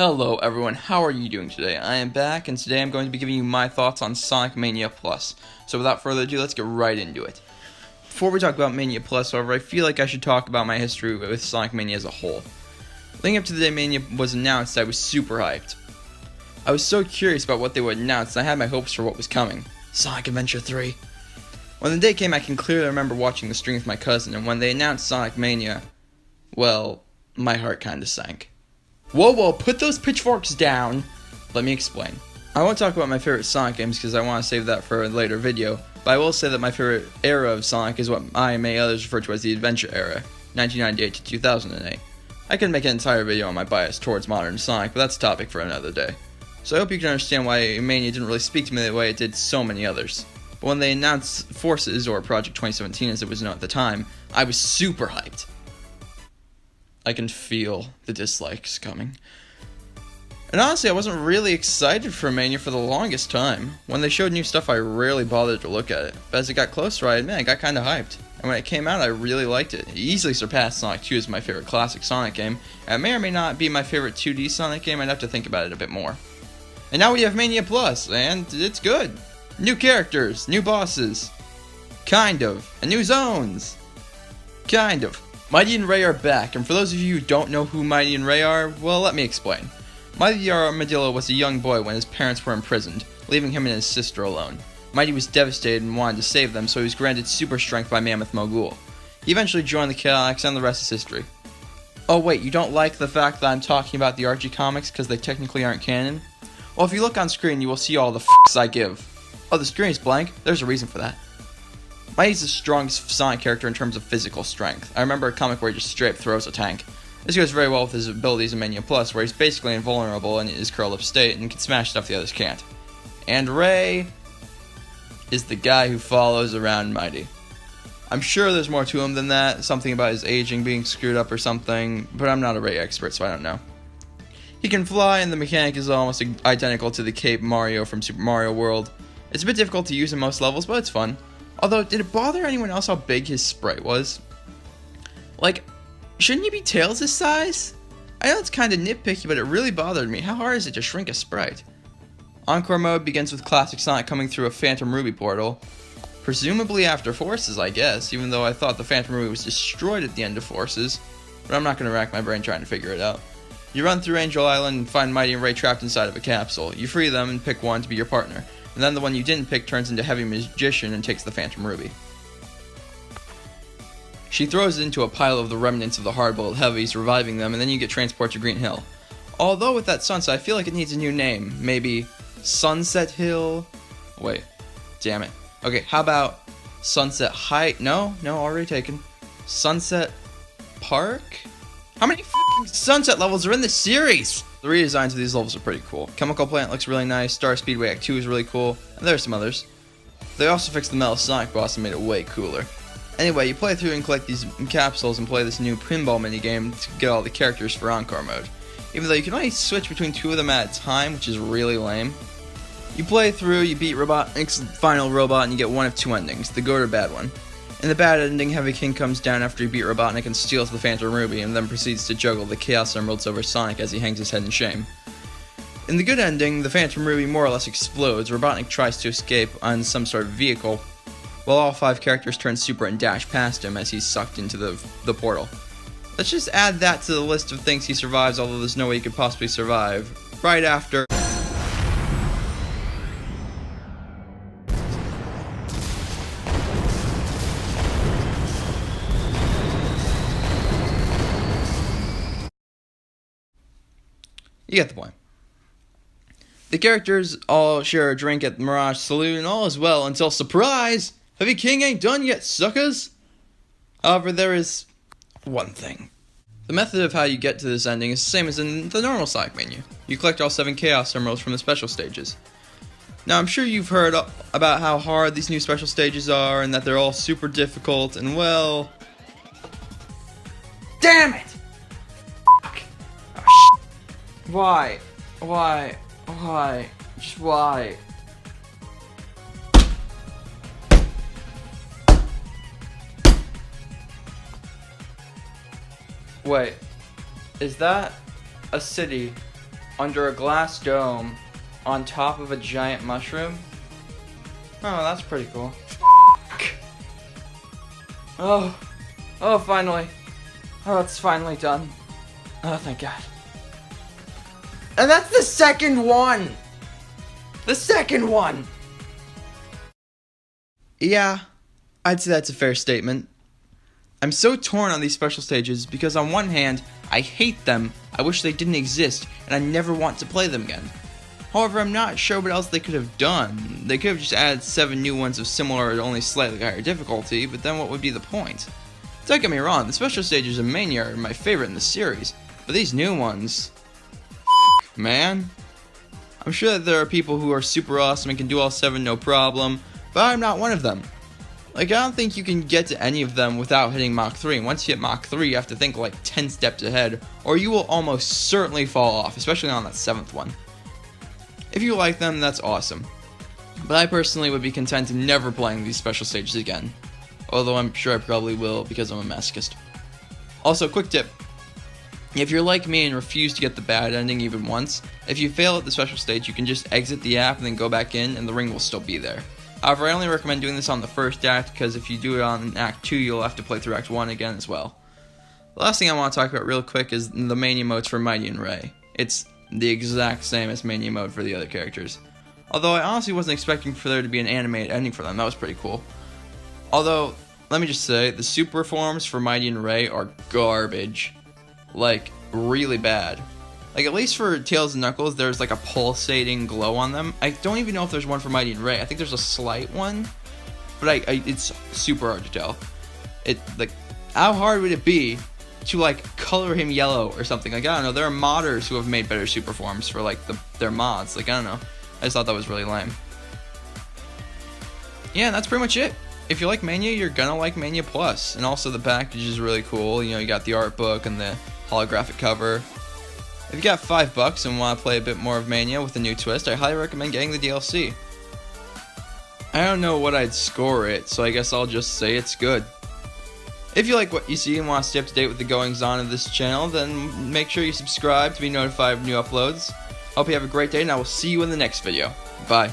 Hello everyone, how are you doing today? I am back, and today I'm going to be giving you my thoughts on Sonic Mania Plus. So without further ado, let's get right into it. Before we talk about Mania Plus, however, I feel like I should talk about my history with Sonic Mania as a whole. Leading up to the day Mania was announced, I was super hyped. I was so curious about what they would announce, and I had my hopes for what was coming. Sonic Adventure 3. When the day came, I can clearly remember watching the stream with my cousin, and when they announced Sonic Mania, well, my heart kinda sank. Whoa, put those pitchforks down! Let me explain. I won't talk about my favorite Sonic games because I want to save that for a later video, but I will say that my favorite era of Sonic is what I and many others refer to as the Adventure era, 1998 to 2008. I could make an entire video on my bias towards modern Sonic, but that's a topic for another day. So I hope you can understand why Mania didn't really speak to me the way it did so many others. But when they announced Forces, or Project 2017 as it was known at the time, I was super hyped. I can feel the dislikes coming. And honestly, I wasn't really excited for Mania for the longest time. When they showed new stuff, I rarely bothered to look at it. But as it got closer, I admit I got kinda hyped. And when it came out, I really liked it. It easily surpassed Sonic 2 as my favorite classic Sonic game. And it may or may not be my favorite 2D Sonic game, I'd have to think about it a bit more. And now we have Mania Plus, and it's good. New characters, new bosses. Kind of. And new zones. Kind of. Mighty and Ray are back, and for those of you who don't know who Mighty and Ray are, well, let me explain. Mighty Armadillo was a young boy when his parents were imprisoned, leaving him and his sister alone. Mighty was devastated and wanted to save them, so he was granted super strength by Mammoth Mogul. He eventually joined the Chaotix, and the rest is history. Oh wait, you don't like the fact that I'm talking about the Archie comics because they technically aren't canon? Well, if you look on screen, you will see all the f***s I give. Oh, the screen is blank? There's a reason for that. Mighty's the strongest Sonic character in terms of physical strength. I remember a comic where he just straight up throws a tank. This goes very well with his abilities in Mania Plus, where he's basically invulnerable in his curled up state and can smash stuff the others can't. And Ray is the guy who follows around Mighty. I'm sure there's more to him than that, something about his aging being screwed up or something, but I'm not a Ray expert, so I don't know. He can fly, and the mechanic is almost identical to the Cape Mario from Super Mario World. It's a bit difficult to use in most levels, but it's fun. Although, did it bother anyone else how big his sprite was? Like, shouldn't he be Tails' size? I know it's kinda nitpicky, but it really bothered me. How hard is it to shrink a sprite? Encore mode begins with classic Sonic coming through a Phantom Ruby portal. Presumably after Forces, I guess, even though I thought the Phantom Ruby was destroyed at the end of Forces. But I'm not gonna rack my brain trying to figure it out. You run through Angel Island and find Mighty and Ray trapped inside of a capsule. You free them and pick one to be your partner. And then the one you didn't pick turns into Heavy Magician and takes the Phantom Ruby. She throws it into a pile of the remnants of the hard-boiled heavies, reviving them, and then you get transported to Green Hill. Although with that sunset, I feel like it needs a new name. Maybe Sunset Hill? Wait, damn it. Okay, how about Sunset Height? No, already taken. Sunset Park? How many f***ing sunset levels are in this series? The redesigns of these levels are pretty cool. Chemical Plant looks really nice, Star Speedway Act 2 is really cool, and there's some others. They also fixed the Metal Sonic boss and made it way cooler. Anyway, you play through and collect these capsules and play this new pinball minigame to get all the characters for Encore mode. Even though you can only switch between two of them at a time, which is really lame. You play through, you beat Robotnik's final robot, and you get one of two endings, the good or bad one. In the bad ending, Heavy King comes down after you beat Robotnik and steals the Phantom Ruby, and then proceeds to juggle the Chaos Emeralds over Sonic as he hangs his head in shame. In the good ending, the Phantom Ruby more or less explodes. Robotnik tries to escape on some sort of vehicle, while all 5 characters turn super and dash past him as he's sucked into the portal. Let's just add that to the list of things he survives, although there's no way he could possibly survive, right after... You get the point. The characters all share a drink at the Mirage Saloon, and all is well until, surprise! Heavy King ain't done yet, suckers! However, there is one thing. The method of how you get to this ending is the same as in the normal Sonic menu. You collect all 7 Chaos Emeralds from the special stages. Now, I'm sure you've heard about how hard these new special stages are, and that they're all super difficult, and well... Damn it! Fuck! Oh, Why? Just why? Wait, is that a city under a glass dome on top of a giant mushroom. Oh, that's pretty cool. Oh, finally. Oh, it's finally done. Oh, thank God. And that's the second one! The second one! Yeah, I'd say that's a fair statement. I'm so torn on these special stages because on one hand, I hate them, I wish they didn't exist, and I never want to play them again. However, I'm not sure what else they could have done. They could have just added 7 new ones of similar or only slightly higher difficulty, but then what would be the point? Don't get me wrong, the special stages of Mania are my favorite in the series, but these new ones... man. I'm sure that there are people who are super awesome and can do all 7 no problem, but I'm not one of them. Like, I don't think you can get to any of them without hitting Mach 3, and once you hit Mach 3, you have to think like 10 steps ahead, or you will almost certainly fall off, especially on that 7th one. If you like them, that's awesome. But I personally would be content never playing these special stages again. Although I'm sure I probably will because I'm a masochist. Also, quick tip. If you're like me and refuse to get the bad ending even once, if you fail at the special stage, you can just exit the app and then go back in and the ring will still be there. However, I only recommend doing this on the first act because if you do it on Act 2, you'll have to play through Act 1 again as well. The last thing I want to talk about real quick is the Mania modes for Mighty and Ray. It's the exact same as Mania mode for the other characters. Although I honestly wasn't expecting for there to be an animated ending for them, that was pretty cool. Although, let me just say, the super forms for Mighty and Ray are garbage. Like, really bad. Like, at least for Tails and Knuckles, there's like a pulsating glow on them. I don't even know if there's one for Mighty and Ray. I think there's a slight one, but it's super hard to tell. Like, how hard would it be to like color him yellow or something? Like, I don't know, there are modders who have made better super forms for like their mods. Like, I don't know, I just thought that was really lame. Yeah, that's pretty much it. If you like Mania, you're gonna like Mania Plus, and also the package is really cool. You know, you got the art book and the holographic cover. If you got $5 and want to play a bit more of Mania with a new twist, I highly recommend getting the DLC. I don't know what I'd score it, so I guess I'll just say it's good. If you like what you see and want to stay up to date with the goings-on of this channel, then make sure you subscribe to be notified of new uploads. Hope you have a great day, and I will see you in the next video. Bye.